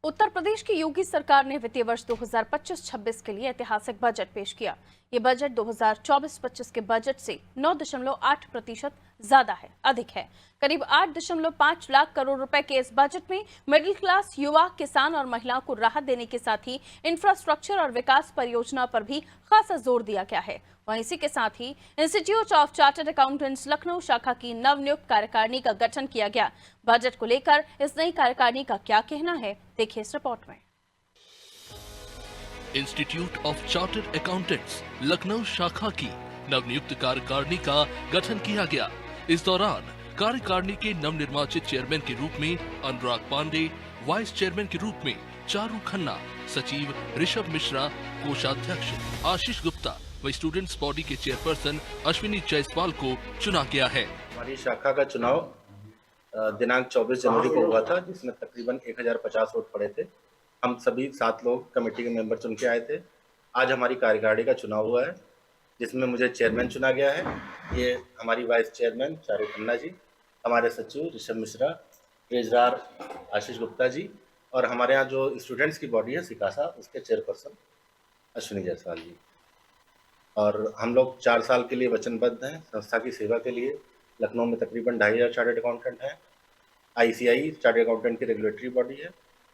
उत्तर प्रदेश की योगी सरकार ने वित्तीय वर्ष 2025-26 के लिए ऐतिहासिक बजट पेश किया। ये बजट 2024-25 के बजट से 9.8% ज्यादा है, अधिक है। करीब 8.5 लाख करोड़ रुपए के इस बजट में मिडिल क्लास, युवा, किसान और महिलाओं को राहत देने के साथ ही इंफ्रास्ट्रक्चर और विकास परियोजना पर भी खासा जोर दिया गया है। वहीं इसी के साथ ही Institute of Chartered Accountants Lucknow शाखा की नवनियुक्त कार्यकारिणी का गठन किया गया। बजट को लेकर इस नई कार्यकारिणी का क्या कहना है, देखिए इस रिपोर्ट में। Institute of Chartered Accountants Lucknow शाखा की नवनियुक्त कार्यकारिणी का गठन किया गया। इस दौरान कार्यकारिणी के नवनिर्वाचित चेयरमैन के रूप में अनुराग पांडे, वाइस चेयरमैन के रूप में चारू खन्ना, सचिव ऋषभ मिश्रा, कोषाध्यक्ष आशीष गुप्ता व स्टूडेंट्स बॉडी के चेयरपर्सन अश्विनी जायसवाल को चुना गया है। हमारी शाखा का चुनाव दिनांक 24 जनवरी को हुआ था, जिसमें तकरीबन 1050 वोट पड़े थे। हम सभी 7 लोग कमेटी के मेंबर चुन के आए थे। आज हमारी कार्यकारिणी का चुनाव हुआ है, जिसमें मुझे चेयरमैन चुना गया है। ये हमारी वाइस चेयरमैन चारू खन्ना जी, हमारे सचिव ऋषभ मिश्रा, रजिस्ट्रार आशीष गुप्ता जी और हमारे यहाँ जो स्टूडेंट्स की बॉडी है सिकासा, उसके चेयरपर्सन अश्विनी जायसवाल जी। और हम लोग 4 साल के लिए वचनबद्ध हैं संस्था की सेवा के लिए। लखनऊ में तकरीबन 2500 चार्टर्ड अकाउंटेंट हैं। आईसीआई चार्टर्ड अकाउंटेंट की रेगुलेटरी बॉडी है,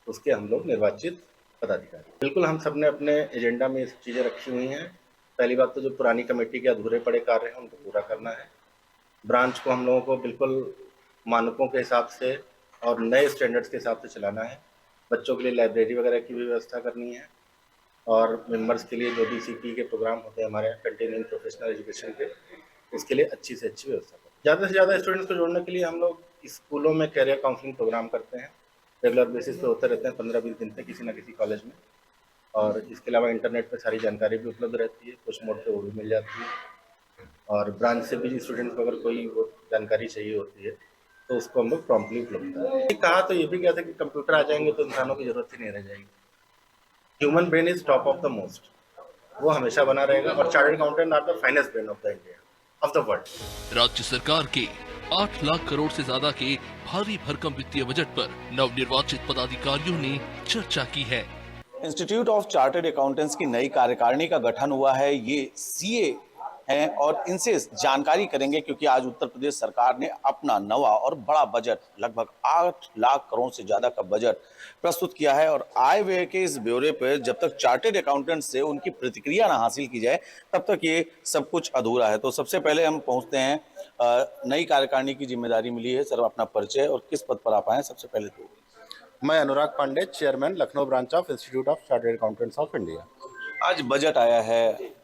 उसके हम लोग निर्वाचित पदाधिकारी। बिल्कुल हम सब ने अपने एजेंडा में ये सब चीज़ें रखी हुई हैं। पहली बात तो जो पुरानी कमेटी के अधूरे पड़े कार्य हैं उनको पूरा करना है। ब्रांच को हम लोगों को बिल्कुल मानकों के हिसाब से और नए स्टैंडर्ड्स के हिसाब से चलाना है। बच्चों के लिए लाइब्रेरी वगैरह की भी व्यवस्था करनी है और मेंबर्स के लिए जो भी सीपी के प्रोग्राम होते हैं हमारे कंटिन्यूइंग प्रोफेशनल एजुकेशन के, उसके लिए अच्छी से अच्छी व्यवस्था करें। ज़्यादा से ज़्यादा स्टूडेंट्स को जोड़ने के लिए हम लोग स्कूलों में कैरियर काउंसलिंग प्रोग्राम करते हैं। रेगुलर बेसिस पे होते रहते हैं 15-20 दिन तक किसी न किसी कॉलेज में। और इसके अलावा इंटरनेट पे सारी जानकारी भी उपलब्ध रहती है, कुछ मोड पे वो भी मिल जाती है। और ब्रांच से भी स्टूडेंट्स को अगर कोई वो जानकारी चाहिए होती है तो उसको हम लोग प्रॉम्प्टली उपलब्ध कराते हैं। कहा तो ये भी गया था कि कंप्यूटर आ जाएंगे तो इंसानों की जरूरत ही नहीं रह जाएगी। Human brain is top of the most, वो हमेशा बना रहेगा। और chartered accountant are the finest brain of the India, of the world. राज्य सरकार के 8 लाख करोड़ से ज्यादा के भारी भरकम वित्तीय बजट पर नवनिर्वाचित पदाधिकारियों ने चर्चा की है। इंस्टीट्यूट ऑफ चार्टर्ड अकाउंटेंट्स की नई कार्यकारिणी का गठन हुआ है। ये सीए हैं और इनसे जानकारी करेंगे, क्योंकि आज उत्तर प्रदेश सरकार ने अपना नवा और बड़ा बजट, लगभग 8 लाख करोड़ से ज्यादा का बजट प्रस्तुत किया है। और आय व्यय के इस ब्यौरे पर जब तक चार्टर्ड अकाउंटेंट से उनकी प्रतिक्रिया ना हासिल की जाए तब तक ये सब कुछ अधूरा है। तो सबसे पहले हम पहुंचते हैं, नई कार्यकारिणी की जिम्मेदारी मिली है। सर, अपना परिचय और किस पद पर आप आए सबसे पहले तो। मैं Anurag Pandey, chairman Lucknow branch of Institute of Chartered Accountants of India. आज बजट आया है,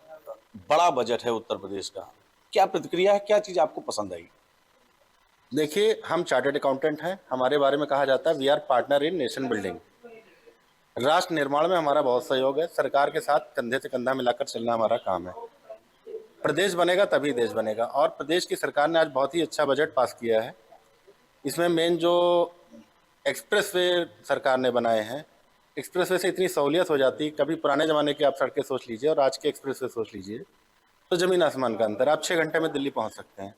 बड़ा बजट है उत्तर प्रदेश का, क्या प्रतिक्रिया है, क्या चीज आपको पसंद आई? देखिए, हम चार्टर्ड अकाउंटेंट हैं, हमारे बारे में कहा जाता है we are partner in nation building. राष्ट्र निर्माण में हमारा बहुत सहयोग है। सरकार के साथ कंधे से कंधा मिलाकर चलना हमारा काम है। प्रदेश बनेगा तभी देश बनेगा। और प्रदेश की सरकार ने आज बहुत ही अच्छा बजट पास किया है। इसमें मेन जो एक्सप्रेसवे सरकार ने बनाए हैं, एक्सप्रेसवे से इतनी सहूलियत हो जाती है। कभी पुराने ज़माने की आप सड़कें सोच लीजिए और आज के एक्सप्रेसवे सोच लीजिए, तो ज़मीन आसमान का अंतर। आप 6 घंटे में दिल्ली पहुंच सकते हैं।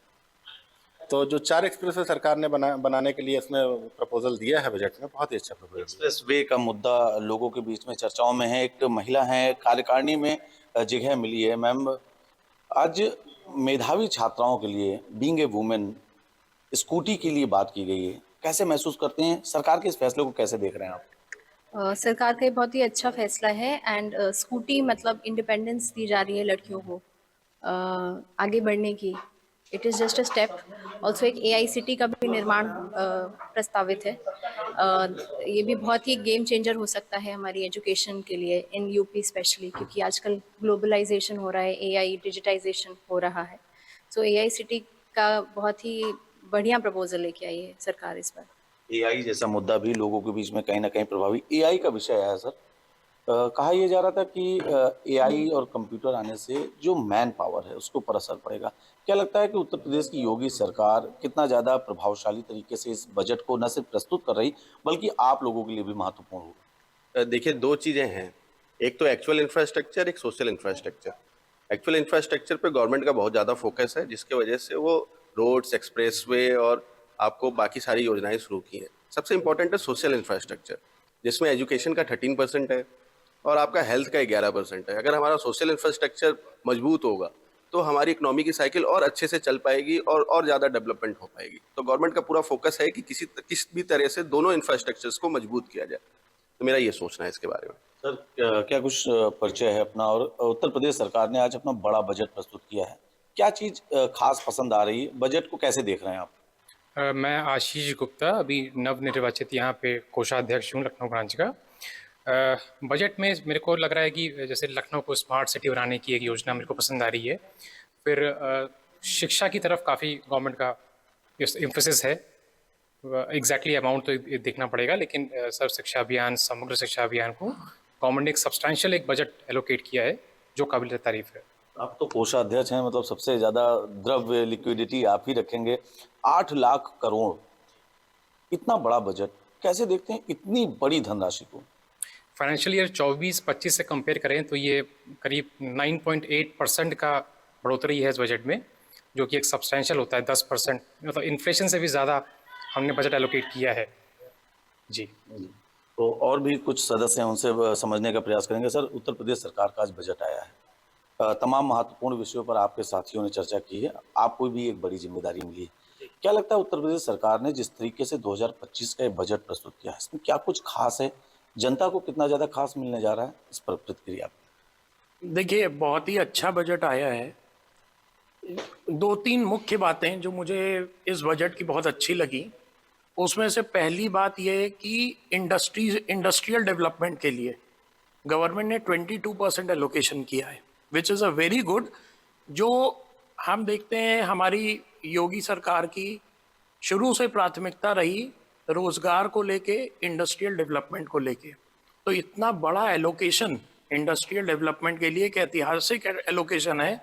तो जो 4 एक्सप्रेसवे सरकार ने बनाने के लिए इसमें प्रपोजल दिया है बजट में, बहुत ही अच्छा प्रपोजल। एक्सप्रेसवे का मुद्दा लोगों के बीच में चर्चाओं में है। एक महिला है, कार्यकारिणी में जगह मिली है। मैम, आज मेधावी छात्राओं के लिए, बीइंग ए वुमेन, स्कूटी के लिए बात की गई है। कैसे महसूस करते हैं, सरकार के इस फैसले को कैसे देख रहे हैं आप? सरकार का ये बहुत ही अच्छा फैसला है। एंड स्कूटी मतलब इंडिपेंडेंस दी जा रही है लड़कियों को आगे बढ़ने की। It is just a step. Also एक AICT का भी निर्माण प्रस्तावित है। ये भी बहुत ही गेम चेंजर हो सकता है हमारी एजुकेशन के लिए इन यूपी स्पेशली, क्योंकि आजकल ग्लोबलाइजेशन हो रहा है, AI डिजिटाइजेशन हो रहा है। सो AICT का बहुत ही बढ़िया प्रपोजल लेके आई है सरकार इस बार। AI जैसा मुद्दा भी लोगों के बीच में कहीं ना कहीं प्रभावी AI का विषय है सर। कहा यह जा रहा था कि AI और कंप्यूटर आने से जो मैन पावर है उसके ऊपर असर पड़ेगा। क्या लगता है कि उत्तर प्रदेश की योगी सरकार कितना ज़्यादा प्रभावशाली तरीके से इस बजट को न सिर्फ प्रस्तुत कर रही, बल्कि आप लोगों के लिए भी महत्वपूर्ण होगा? देखिए, 2 चीज़ें हैं। एक तो एक्चुअल इंफ्रास्ट्रक्चर, एक सोशल इंफ्रास्ट्रक्चर। एक्चुअल इंफ्रास्ट्रक्चर पे गवर्नमेंट का बहुत ज़्यादा फोकस है, जिसके वजह से वो रोड्स, एक्सप्रेसवे और आपको बाकी सारी योजनाएं शुरू की हैं। सबसे इम्पोर्टेंट है सोशल इंफ्रास्ट्रक्चर। जिसमें एजुकेशन का 13% है और आपका हेल्थ का 11% है। अगर हमारा सोशल इंफ्रास्ट्रक्चर मजबूत होगा तो हमारी इकोनॉमी की साइकिल और अच्छे से चल पाएगी और ज़्यादा डेवलपमेंट हो पाएगी। तो गवर्नमेंट का पूरा फोकस है कि किस भी तरह से दोनों इंफ्रास्ट्रक्चर्स को मजबूत किया जाए। तो मेरा ये सोचना है इसके बारे में। सर क्या कुछ परिचय है अपना, और उत्तर प्रदेश सरकार ने आज अपना बड़ा बजट प्रस्तुत किया है, क्या चीज खास पसंद आ रही है, बजट को कैसे देख रहे हैं आप? मैं आशीष गुप्ता, अभी नवनिर्वाचित यहाँ पे कोषाध्यक्ष हूँ लखनऊ ब्रांच का। बजट में मेरे को लग रहा है कि जैसे लखनऊ को स्मार्ट सिटी बनाने की एक योजना मेरे को पसंद आ रही है। फिर शिक्षा की तरफ काफ़ी गवर्नमेंट का एम्फेसिस है। एग्जैक्टली अमाउंट तो देखना पड़ेगा, लेकिन सर्व शिक्षा अभियान, समग्र शिक्षा अभियान को गवर्नमेंट ने एक सब्सटैंशियल एक बजट एलोकेट किया है जो काबिल तारीफ है। आप तो कोषाध्यक्ष हैं, मतलब सबसे ज्यादा द्रव्य लिक्विडिटी आप ही रखेंगे। 8 लाख करोड़, इतना बड़ा बजट कैसे देखते हैं, इतनी बड़ी धनराशि को? फाइनेंशियल ईयर 24-25 से कंपेयर करें तो ये करीब 9.8% का बढ़ोतरी है इस बजट में, जो कि एक सब्सटैंशियल होता है। 10%, मतलब इन्फ्लेशन से भी ज़्यादा हमने बजट एलोकेट किया है जी। तो और भी कुछ सदस्य हैं, उनसे समझने का प्रयास करेंगे। सर, उत्तर प्रदेश सरकार का आज बजट आया है, तमाम महत्वपूर्ण विषयों पर आपके साथियों ने चर्चा की है, आपको भी एक बड़ी जिम्मेदारी मिली है। क्या लगता है उत्तर प्रदेश सरकार ने जिस तरीके से 2025 का बजट प्रस्तुत किया है, इसमें क्या कुछ खास है? जनता को कितना ज्यादा खास मिलने जा रहा है, इस पर प्रतिक्रिया? देखिए, बहुत ही अच्छा बजट आया है। 2-3 मुख्य बातें जो मुझे इस बजट की बहुत अच्छी लगी, उसमें से पहली बात यह है कि इंडस्ट्रियल डेवलपमेंट के लिए गवर्नमेंट ने 22% एलोकेशन किया है, which is a very good. जो हम देखते हैं हमारी योगी सरकार की शुरू से प्राथमिकता रही रोजगार को लेके, इंडस्ट्रियल डेवलपमेंट को लेके, तो इतना बड़ा एलोकेशन इंडस्ट्रियल डेवलपमेंट के लिए एक ऐतिहासिक एलोकेशन है।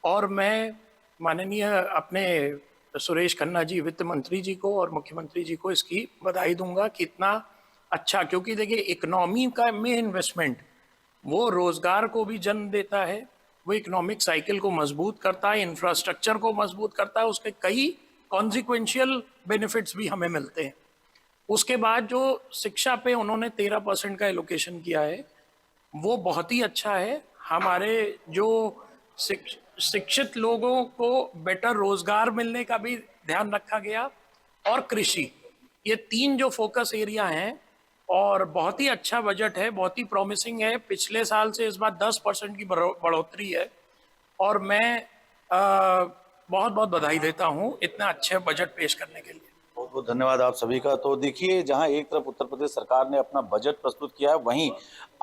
और मैं माननीय अपने सुरेश खन्ना जी, वित्त मंत्री जी को और मुख्यमंत्री जी को इसकी बधाई दूंगा कि इतना अच्छा, क्योंकि देखिए इकोनॉमी का में इन्वेस्टमेंट वो रोजगार को भी जन्म देता है, वो इकोनॉमिक साइकिल को मजबूत करता है, इंफ्रास्ट्रक्चर को मजबूत करता है, उसके कई कॉन्सिक्वेंशियल बेनिफिट्स भी हमें मिलते हैं। उसके बाद जो शिक्षा पे उन्होंने 13% का एलोकेशन किया है, वो बहुत ही अच्छा है। हमारे जो शिक्षित लोगों को बेटर रोजगार मिलने का भी ध्यान रखा गया, और कृषि, ये 3 जो फोकस एरिया हैं, और बहुत ही अच्छा बजट है, बहुत ही प्रॉमिसिंग है। पिछले साल से इस बार 10% की बढ़ोतरी है, और मैं बहुत बहुत बधाई देता हूँ इतना अच्छे बजट पेश करने के लिए। बहुत बहुत धन्यवाद आप सभी का। तो देखिए, जहां एक तरफ उत्तर प्रदेश सरकार ने अपना बजट प्रस्तुत किया है, वहीं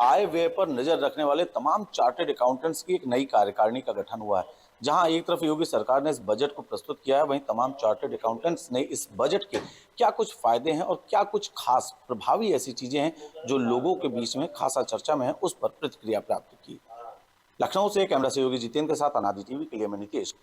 आय व्यय पर नजर रखने वाले तमाम चार्टर्ड अकाउंटेंट्स की एक नई कार्यकारिणी का गठन हुआ है। जहां एक तरफ योगी सरकार ने इस बजट को प्रस्तुत किया है, वहीं तमाम चार्टर्ड अकाउंटेंट्स ने इस बजट के क्या कुछ फायदे हैं और क्या कुछ खास प्रभावी ऐसी चीजें हैं जो लोगों के बीच में खासा चर्चा में है, उस पर प्रतिक्रिया प्राप्त की। लखनऊ से कैमरा सहयोगी जितेंद्र के साथ अनादि टीवी के लिए मैं नितेश।